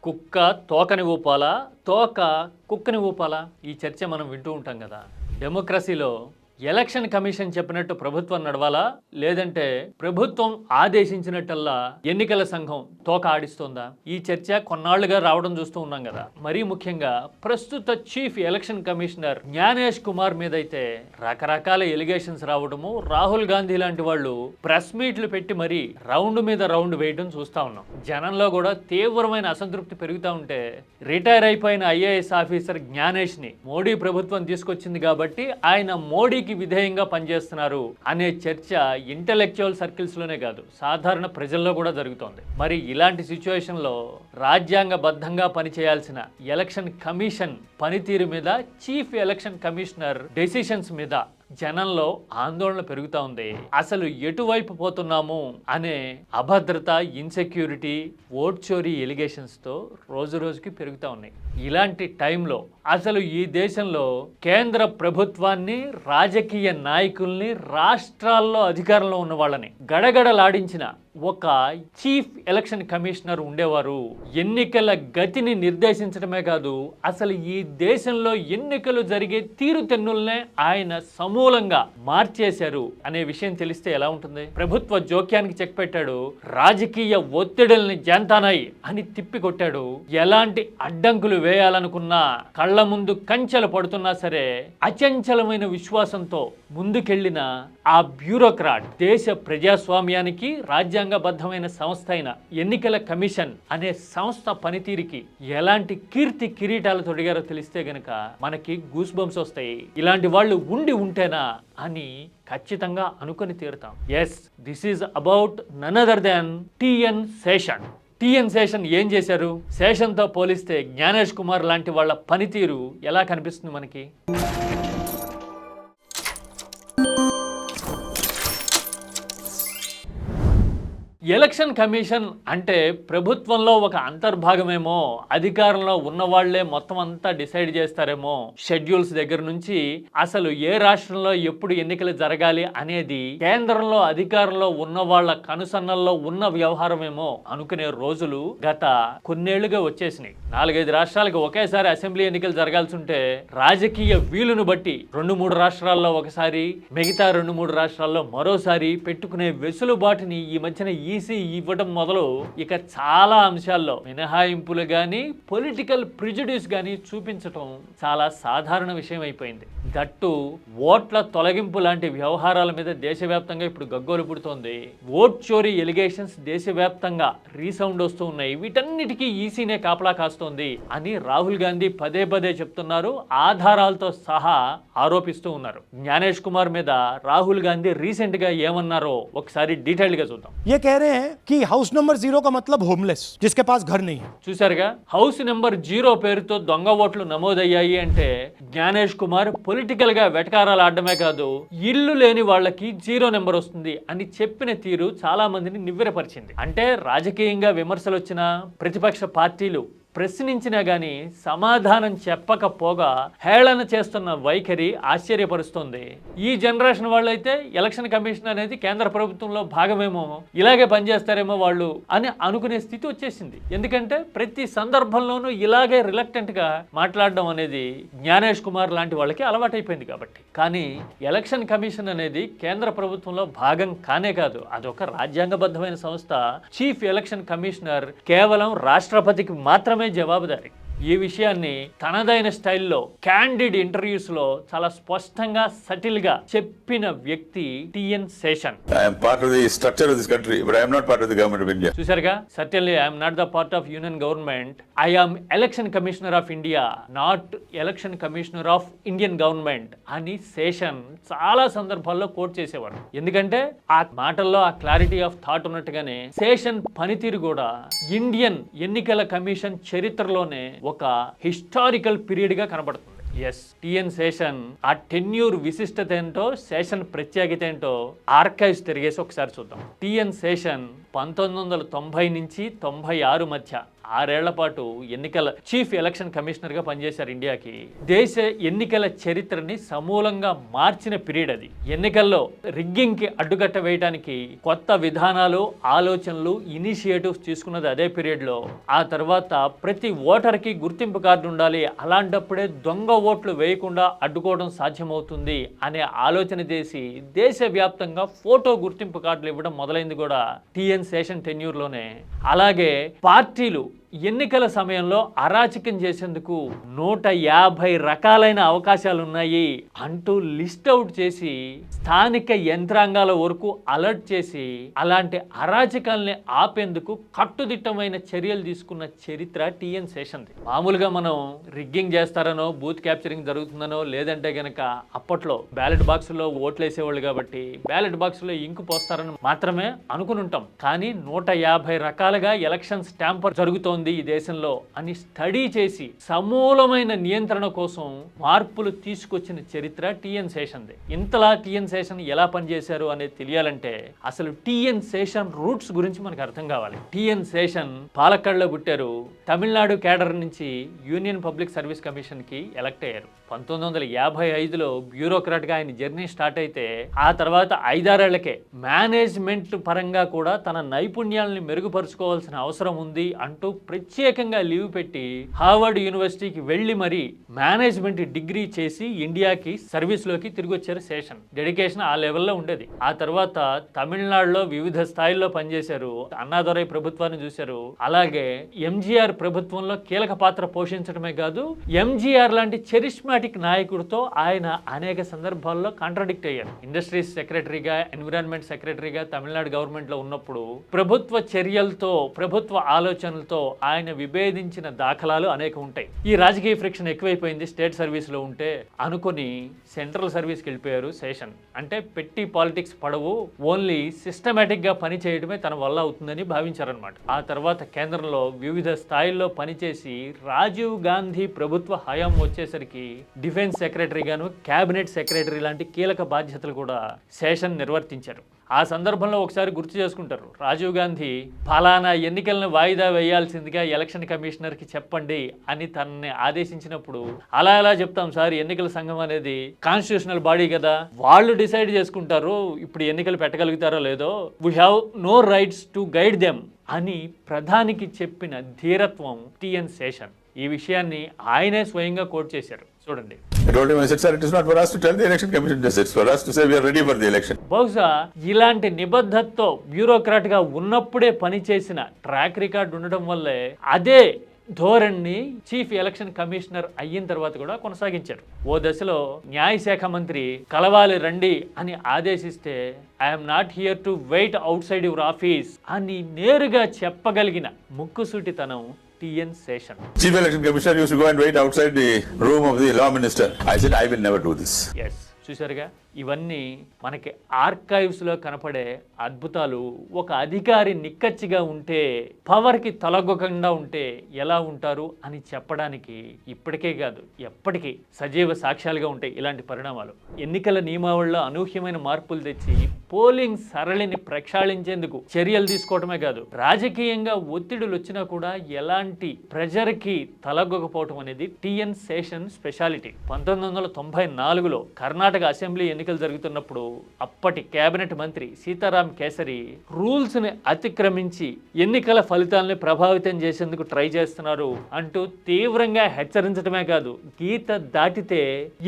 కుక్క తోకని ఊపాలా, తోక కుక్కని ఊపాలా? ఈ చర్చ మనం వింటూ ఉంటాం కదా. డెమోక్రసీలో ఎలక్షన్ కమిషన్ చెప్పినట్టు ప్రభుత్వం నడవాలా, లేదంటే ప్రభుత్వం ఆదేశించినట్టల్లా ఎన్నికల సంఘం తోక ఆడిస్తోందా? ఈ చర్చ కొన్నాళ్లుగా రావడం చూస్తూ ఉన్నాం కదా. మరీ ముఖ్యంగా ప్రస్తుత chief election commissioner Gyanesh Kumar మీద అయితే రకరకాల ఎలిగేషన్స్ రావడము, రాహుల్ గాంధీ లాంటి వాళ్ళు ప్రెస్ మీట్లు పెట్టి మరీ రౌండ్ మీద రౌండ్ వేయడం చూస్తా ఉన్నాం. జనంలో కూడా తీవ్రమైన అసంతృప్తి పెరుగుతూ ఉంటే రిటైర్ అయిపోయిన ఐఏఎస్ ఆఫీసర్ జ్ఞానేష్ ని మోడీ ప్రభుత్వం తీసుకొచ్చింది కాబట్టి ఆయన మోడీ విధేయంగా పనిచేస్తున్నారు అనే చర్చ ఇంటెలెక్చువల్ సర్కిల్స్ లోనే కాదు, సాధారణ ప్రజల్లో కూడా జరుగుతోంది. మరి ఇలాంటి సిచ్యువేషన్ లో రాజ్యాంగబద్ధంగా పనిచేయాల్సిన ఎలక్షన్ కమిషన్ పనితీరు మీద, చీఫ్ ఎలక్షన్ కమిషనర్ డెసిషన్స్ మీద జనంలో ఆందోళన పెరుగుతూ ఉంది. అసలు ఎటువైపు పోతున్నాము అనే అభద్రత, ఇన్సెక్యూరిటీ, ఓట్ చోరీ ఎలిగేషన్స్ తో రోజు రోజుకి పెరుగుతూ ఉన్నాయి. ఇలాంటి టైంలో అసలు ఈ దేశంలో కేంద్ర ప్రభుత్వాన్ని, రాజకీయ నాయకుల్ని, రాష్ట్రాల్లో అధికారంలో ఉన్న వాళ్ళని గడగడలాడించిన ఒక చీఫ్ ఎలక్షన్ కమిషనర్ ఉండేవారు. ఎన్నికల గతిని నిర్దేశించడమే కాదు, అసలు ఈ దేశంలో ఎన్నికలు జరిగే తీరుతెన్నుల్నే ఆయన సమూలంగా మార్చేశారు అనే విషయం తెలిస్తే ఎలా ఉంటుంది? ప్రభుత్వ జోక్యానికి చెక్ పెట్టాడు, రాజకీయ ఒత్తిడుల్ని జంతానాయి అని తిప్పికొట్టాడు. ఎలాంటి అడ్డంకులు వేయాలనుకున్నా, కళ్ళ ముందు కంచెలు పడుతున్నా సరే అచంచలమైన విశ్వాసంతో ముందుకెళ్లిన ఆ బ్యూరోక్రాట్ దేశ ప్రజాస్వామ్యానికి, రాజ్యాంగబద్ధమైన సంస్థ అయిన ఎన్నికల కమిషన్ అనే సంస్థ పనితీరికి ఎలాంటి కీర్తి కిరీటాలు తొడిగారో తెలిస్తే గనక మనకి గూస్ బంప్స్ వస్తాయి. ఇలాంటి వాళ్ళు ఉండి ఉంటేనా అని ఖచ్చితంగా అనుకొని తీరుతాం. Yes, this is about none other than TN Seshan. TN Seshan ఏం చేశారు? శేషన్తో పోలిస్తే జ్ఞానేష్ కుమార్ లాంటి వాళ్ళ పనితీరు ఎలా కనిపిస్తుంది మనకి? ఎలక్షన్ కమిషన్ అంటే ప్రభుత్వంలో ఒక అంతర్భాగమేమో, అధికారంలో ఉన్నవాళ్లే మొత్తం అంతా డిసైడ్ చేస్తారేమో. షెడ్యూల్స్ దగ్గర నుంచి అసలు ఏ రాష్ట్రంలో ఎప్పుడు ఎన్నికలు జరగాలి అనేది కేంద్రంలో అధికారంలో ఉన్న వాళ్ళ కనుసన్నల్లో ఉన్న వ్యవహారమేమో అనుకునే రోజులు గత కొన్నేళ్లుగా వచ్చేసినాయి. 4-5 రాష్ట్రాలకు ఒకేసారి అసెంబ్లీ ఎన్నికలు జరగాల్సి ఉంటే రాజకీయ వీలును బట్టి 2-3 రాష్ట్రాల్లో ఒకసారి, మిగతా 2-3 రాష్ట్రాల్లో మరోసారి పెట్టుకునే వెసులుబాటుని ఈ మధ్యన ఈసీ ఇవ్వడం మొదలు ఇక చాలా అంశాల్లో మినహాయింపులు గాని, పొలిటికల్ ప్రిజుడిస్ గాని చూపించటం చాలా సాధారణ విషయం అయిపోయింది. దట్టు ఓట్ల తొలగింపు లాంటి వ్యవహారాల మీద దేశవ్యాప్తంగా ఇప్పుడు గగ్గోలు పుడుతోంది. ఓట్ చోరీ ఎలిగేషన్స్ దేశవ్యాప్తంగా రీసౌండ్ వస్తూ ఉన్నాయి. వీటన్నిటికీ ఈసీనే కాపలా కాస్తోంది అని రాహుల్ గాంధీ పదే పదే చెప్తున్నారు, ఆధారాలతో సహా ఆరోపిస్తూ ఉన్నారు. జ్ఞానేష్ కుమార్ మీద రాహుల్ గాంధీ రీసెంట్ గా ఏమన్నారో ఒకసారి డీటెయిల్ గా చూద్దాం. कि हाउस नंबर 0 का मतलब होमलेस, जिसके पास घर नहीं है. చూసారుగా, హౌస్ నెంబర్ 0 పేరుతో దొంగ ఓట్లు నమోదయ్యాయి అంటే జ్ఞానేష్ కుమార్ పొలిటికల్ గా వెటకారాలు ఆడమే కాదు, ఇల్లు లేని వాళ్ళకి 0 నెంబర్ వస్తుంది అని చెప్పిన తీరు చాలా మందిని నివ్వెరపరిచింది. అంటే రాజకీయంగా విమర్శలు వచ్చినా, ప్రతిపక్ష పార్టీలు ప్రశ్నించినా గానీ సమాధానం చెప్పకపోగా హేళన చేస్తున్న వైఖరి ఆశ్చర్యపరుస్తోంది. ఈ జనరేషన్ వాళ్ళైతే ఎలక్షన్ కమిషన్ అనేది కేంద్ర ప్రభుత్వంలో భాగమేమో, ఇలాగే పనిచేస్తారేమో వాళ్ళు అని అనుకునే స్థితి వచ్చేసింది. ఎందుకంటే ప్రతి సందర్భంలోనూ ఇలాగే రిలక్టెంట్ గా మాట్లాడడం అనేది జ్ఞానేష్ కుమార్ లాంటి వాళ్ళకి అలవాటైపోయింది కాబట్టి. కానీ ఎలక్షన్ కమిషన్ అనేది కేంద్ర ప్రభుత్వంలో భాగం కానే కాదు, అదొక రాజ్యాంగబద్ధమైన సంస్థ. చీఫ్ ఎలక్షన్ కమిషనర్ కేవలం రాష్ట్రపతికి మాత్రమే జవాబుదారి. ఈ విషయాన్ని తనదైన స్టైల్లో క్యాండిడ్ ఇంటర్వ్యూస్ లో చాలా స్పష్టంగా, సటిల్ గా చెప్పిన వ్యక్తి టిఎన్ శేషన్. చూసారుగా, certainly I'm not the part of union government, I am election commissioner of India, not election commissioner of Indian government అని శేషన్ చాలా సందర్భాల్లో కోట్ చేసేవాడు. ఎందుకంటే ఆ మాటల్లో ఆ క్లారిటీ ఆఫ్ థాట్ ఉన్నట్టుగానే శేషన్ పనితీరు కూడా ఇండియన్ ఎన్నికల కమిషన్ చరిత్రలోనే ఒక హిస్టారికల్ పీరియడ్ గా కనబడుతుంది. ఎస్, టిఎన్ శేషన్ ఆ టెన్యూర్ విశిష్టత ఏంటో, శేషన్ ప్రత్యేకత ఏంటో ఆర్కైవ్స్ తిరిగేసి ఒకసారి చూద్దాం. టిఎన్ శేషన్ 1990 నుంచి 96 మధ్య 6 ఏళ్ల పాటు ఎన్నికల చీఫ్ ఎలక్షన్ కమిషనర్గా పనిచేశారు ఇండియాకి. దేశ ఎన్నికల చరిత్రని సమూలంగా మార్చిన పీరియడ్ అది. ఎన్నికల్లో రిగ్గింగ్కి అడ్డుకట్ట వేయడానికి కొత్త విధానాలు, ఆలోచనలు, ఇనిషియేటివ్స్ తీసుకున్నది అదే పీరియడ్లో. ఆ తర్వాత ప్రతి ఓటర్కి గుర్తింపు కార్డు ఉండాలి, అలాంటప్పుడే దొంగ ఓట్లు వేయకుండా అడ్డుకోవడం సాధ్యమవుతుంది అనే ఆలోచన చేసి దేశవ్యాప్తంగా ఫోటో గుర్తింపు కార్డులు ఇవ్వడం మొదలైంది కూడా టిఎన్ శేషన్ టెన్యూర్లోనే. అలాగే పార్టీలు ఎన్నికల సమయంలో అరాచకం చేసేందుకు 150 రకాలైన అవకాశాలు ఉన్నాయి అంటూ లిస్ట్ అవుట్ చేసి స్థానిక యంత్రాంగాల వరకు అలర్ట్ చేసి అలాంటి అరాచకాల్ని ఆపేందుకు కట్టుదిట్టమైన చర్యలు తీసుకున్న చరిత్ర టిఎన్ శేషన్ది. మామూలుగా మనం రిగ్గింగ్ చేస్తారనో, బూత్ క్యాప్చరింగ్ జరుగుతుందనో, లేదంటే గనక అప్పట్లో బ్యాలెట్ బాక్సుల్లో ఓట్లు వేసేవాళ్ళు కాబట్టి బ్యాలెట్ బాక్సులో ఇంకు పోస్తారని మాత్రమే అనుకుని ఉంటాం. కానీ 150 రకాలుగా ఎలక్షన్ స్టాంపర్ జరుగుతోంది ఈ దేశంలో అని స్టడీ చేసి సమూలమైన నియంత్రణ కోసం మార్పులు తీసుకొచ్చిన చరిత్ర టిఎన్ శేషన్ది. ఇంతలా టిఎన్ శేషన్ ఎలా పనిచేశారు అనేది తెలియాలంటే అసలు టిఎన్ శేషన్ రూట్స్ గురించి మనకు అర్థం కావాలి. టిఎన్ శేషన్ పాలక్కడ్లో పుట్టారు. తమిళనాడు కేడర్ నుంచి యూనియన్ పబ్లిక్ సర్వీస్ కమిషన్ కి ఎలక్ట్ అయ్యారు. 1955లో బ్యూరోక్రాట్గా ఆయన జర్నీ స్టార్ట్ అయితే ఆ తర్వాత 5-6 ఏళ్లకే మేనేజ్మెంట్ పరంగా కూడా తన నైపుణ్యాలని మెరుగుపరుచుకోవాల్సిన అవసరం ఉంది అంటూ ప్రత్యేకంగా లీవ్ పెట్టి హార్వర్డ్ యూనివర్సిటీకి వెళ్ళి మరి మేనేజ్మెంట్ డిగ్రీ చేసి ఇండియాకి సర్వీస్లోకి తిరిగి వచ్చారు శేషన్. డెడికేషన్ ఆ లెవెల్లో ఉండేది. ఆ తర్వాత తమిళనాడులో వివిధ స్థాయిల్లో పనిచేశారు. అన్నాదురై ప్రభుత్వాన్ని చూశారు. అలాగే ఎంజీఆర్ ప్రభుత్వంలో కీలక పాత్ర పోషించడమే కాదు, ఎంజీఆర్ లాంటి చరిష్మాటిక్ నాయకుడితో ఆయన అనేక సందర్భాల్లో కాంట్రాడిక్ట్ అయ్యారు. ఇండస్ట్రీస్ సెక్రటరీగా, ఎన్విరాన్మెంట్ సెక్రటరీగా తమిళనాడు గవర్నమెంట్ లో ఉన్నప్పుడు ప్రభుత్వ చర్యలతో, ప్రభుత్వ ఆలోచనలతో ఆయన విభేదించిన దాఖలాలు అనేక ఉంటాయి. ఈ రాజకీయ ఫ్రిక్షన్ ఎక్కువైపోయింది స్టేట్ సర్వీస్ లో ఉంటే అనుకుని సెంట్రల్ సర్వీస్కి వెళ్ళిపోయారు శేషన్. అంటే పెట్టి పాలిటిక్స్ పడవు, ఓన్లీ సిస్టమేటిక్ గా పని చేయడమే తన వల్ల అవుతుందని భావించారనమాట. ఆ తర్వాత కేంద్రంలో వివిధ స్థాయిల్లో పనిచేసి రాజీవ్ గాంధీ ప్రభుత్వ హయాం వచ్చేసరికి డిఫెన్స్ సెక్రటరీగాను, క్యాబినెట్ సెక్రటరీ లాంటి కీలక బాధ్యతలు కూడా శేషన్ నిర్వర్తించారు. ఆ సందర్భంలో ఒకసారి గుర్తు చేసుకుంటారు, రాజీవ్ గాంధీ ఫలానా ఎన్నికలను వాయిదా వేయాల్సిందిగా ఎలక్షన్ కమిషనర్కి చెప్పండి అని తనని ఆదేశించినప్పుడు, అలా ఎలా చెప్తాం సార్, ఎన్నికల సంఘం అనేది కాన్స్టిట్యూషనల్ బాడీ కదా, వాళ్ళు డిసైడ్ చేసుకుంటారు ఇప్పుడు ఎన్నికలు పెట్టగలుగుతారో లేదో, we have no rights to guide them అని ప్రధానికి చెప్పిన ధీరత్వం టిఎన్ శేషన్. ఈ విషయాన్ని ఆయనే స్వయంగా కోట్ చేశారు. చూడండి. బహుశా ఇలాంటి నిబద్ధతతో బ్యూరోక్రాట్ గా ఉన్నప్పుడే పనిచేసిన ట్రాక్ రికార్డ్ ఉండడం వల్లే అదే ధోరణిని చీఫ్ ఎలక్షన్ కమిషనర్ అయిన తర్వాత కూడా కొనసాగించారు. ఓ దశలో న్యాయశాఖ మంత్రి కలవాలి రండి అని ఆదేశిస్తే I'm not here to wait outside your office అని నేరుగా చెప్పగలిగిన ముక్కుసూటితనం TN Seshan. Chief Election Commissioner used to go and wait outside the room of the law minister. I said, I will never do this. Yes. చూసారుగా, ఇవన్నీ మనకి ఆర్కైవ్స్లో కనపడే అద్భుతాలు. ఒక అధికారి నిక్కచ్చిగా ఉంటే, పవర్కి తలగొకుండా ఉంటే ఎలా ఉంటారు అని చెప్పడానికి ఇప్పటికే కాదు ఎప్పటికీ సజీవ సాక్ష్యాలుగా ఉంటాయి ఇలాంటి పరిణామాలు. ఎన్నికల నియమావళిలో అనూహ్యమైన మార్పులు తెచ్చి పోలింగ్ సరళిని ప్రక్షాళించేందుకు చర్యలు తీసుకోవటమే కాదు, రాజకీయంగా ఒత్తిడులు వచ్చినా కూడా ఎలాంటి ప్రెజర్కి తలగొకపోవటం అనేది టిఎన్ శేషన్ స్పెషాలిటీ. 1994లో కర్ణాటక అసెంబ్లీ ఎన్నికలు జరుగుతున్నప్పుడు అప్పటి కేబినెట్ మంత్రి సీతారాం కేసరి రూల్స్ ని అతిక్రమించి ఎన్నికల ఫలితాలని ప్రభావితం చేసేందుకు ట్రై చేస్తున్నారు అంటూ తీవ్రంగా హెచ్చరించడమే కాదు, గీత దాటితే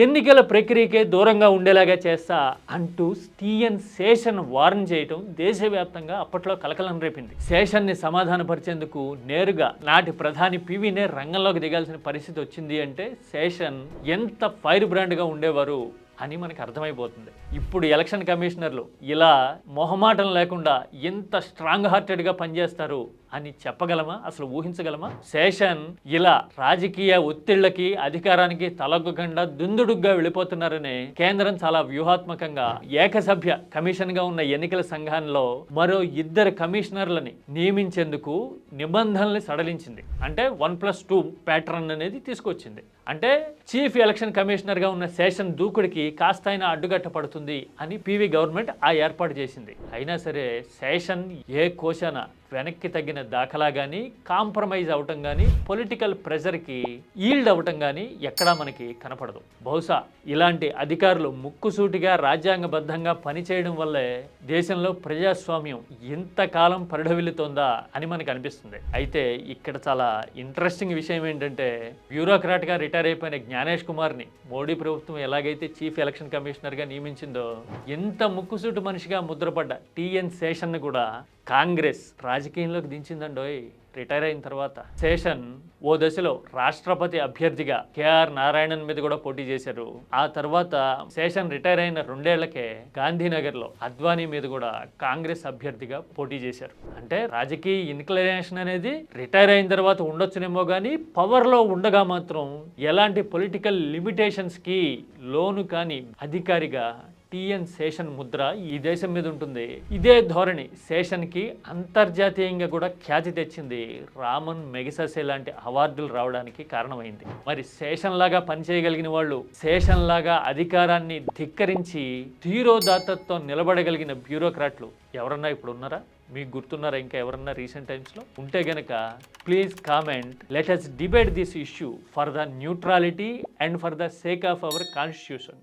ఎన్నికల ప్రక్రియకే దూరంగా ఉండేలాగా చేస్తా అంటూ టిఎన్ శేషన్ వార్న్ చేయటం దేశవ్యాప్తంగా అప్పట్లో కలకలం రేపింది. శేషన్ ని సమాధానపరిచేందుకు నేరుగా నాటి ప్రధాని పివినే రంగంలోకి దిగాల్సిన పరిస్థితి వచ్చింది అంటే శేషన్ ఎంత ఫైర్ బ్రాండ్ గా ఉండేవారు అని మనకు అర్థమైపోతుంది. ఇప్పుడు ఎలక్షన్ కమిషనర్లు ఇలా మొహమాటం లేకుండా ఎంత స్ట్రాంగ్ హార్టెడ్గా పనిచేస్తారు అని చెప్పగలమా, అసలు ఊహించగలమా? శేషన్ ఇలా రాజకీయ ఒత్తిళ్లకి అధికారానికి తలొగ్గకుండా దుందుడుగ్గా వెళ్ళిపోతున్నారని కేంద్రం చాలా వ్యూహాత్మకంగా ఏకసభ్య కమిషన్ గా ఉన్న ఎన్నికల సంఘంలో మరో 2 కమిషనర్లని నియమించేందుకు నిబంధనల్ని సడలించింది. అంటే 1+2 ప్యాటర్న్ అనేది తీసుకొచ్చింది. అంటే చీఫ్ ఎలక్షన్ కమిషనర్ గా ఉన్న శేషన్ దూకుడికి కాస్తైన అడ్డుగట్ట పడుతుంది అని పివి గవర్నమెంట్ ఆ ఏర్పాటు చేసింది. అయినా సరే శేషన్ ఏ కోశాన వెనక్కి తగ్గిన దాఖలా కానీ, కాంప్రమైజ్ అవటం కానీ, పొలిటికల్ ప్రెజర్కి ఈల్డ్ అవటం కానీ ఎక్కడా మనకి కనపడదు. బహుశా ఇలాంటి అధికారులు ముక్కుసూటిగా రాజ్యాంగబద్ధంగా పనిచేయడం వల్లే దేశంలో ప్రజాస్వామ్యం ఇంతకాలం పరిఢవిల్లుతోందా అని మనకు అనిపిస్తుంది. అయితే ఇక్కడ చాలా ఇంట్రెస్టింగ్ విషయం ఏంటంటే బ్యూరోక్రాట్గా రిటైర్ అయిపోయిన జ్ఞానేష్ కుమార్ని మోడీ ప్రభుత్వం ఎలాగైతే చీఫ్ ఎలక్షన్ కమిషనర్గా నియమించిందో ఎంత ముక్కుసూటి మనిషిగా ముద్రపడ్డ టిఎన్ శేషన్ను కూడా కాంగ్రెస్ రాజకీయంలోకి దించిందండోయ్. రిటైర్ అయిన తర్వాత శేషన్ ఓ దశలో రాష్ట్రపతి అభ్యర్థిగా కేఆర్ నారాయణన్ మీద కూడా పోటీ చేశారు. ఆ తర్వాత శేషన్ రిటైర్ అయిన 2 ఏళ్లకే గాంధీనగర్లో అద్వానీ మీద కూడా కాంగ్రెస్ అభ్యర్థిగా పోటీ చేశారు. అంటే రాజకీయ ఇన్క్లినేషన్ అనేది రిటైర్ అయిన తర్వాత ఉండొచ్చునేమో కానీ పవర్లో ఉండగా మాత్రం ఎలాంటి పొలిటికల్ లిమిటేషన్స్కి లోను కాని అధికారిగా టిఎన్ శేషన్ ముద్ర ఈ దేశం మీద ఉంటుంది. ఇదే ధోరణి శేషన్కి అంతర్జాతీయంగా కూడా ఖ్యాతి తెచ్చింది. రామన్ మెగసెసే లాంటి అవార్డులు రావడానికి కారణమైంది. మరి శేషన్ లాగా పనిచేయగలిగిన వాళ్ళు, శేషన్ లాగా అధికారాన్ని ధిక్కరించి ధీరోదాత్తతో నిలబడగలిగిన బ్యూరోక్రాట్లు ఎవరన్నా ఇప్పుడు ఉన్నారా? మీకు గుర్తున్నారా ఇంకా ఎవరన్నా రీసెంట్ టైమ్స్లో? ఉంటే గనక please comment. Let us debate this issue for the neutrality and for the sake of our constitution.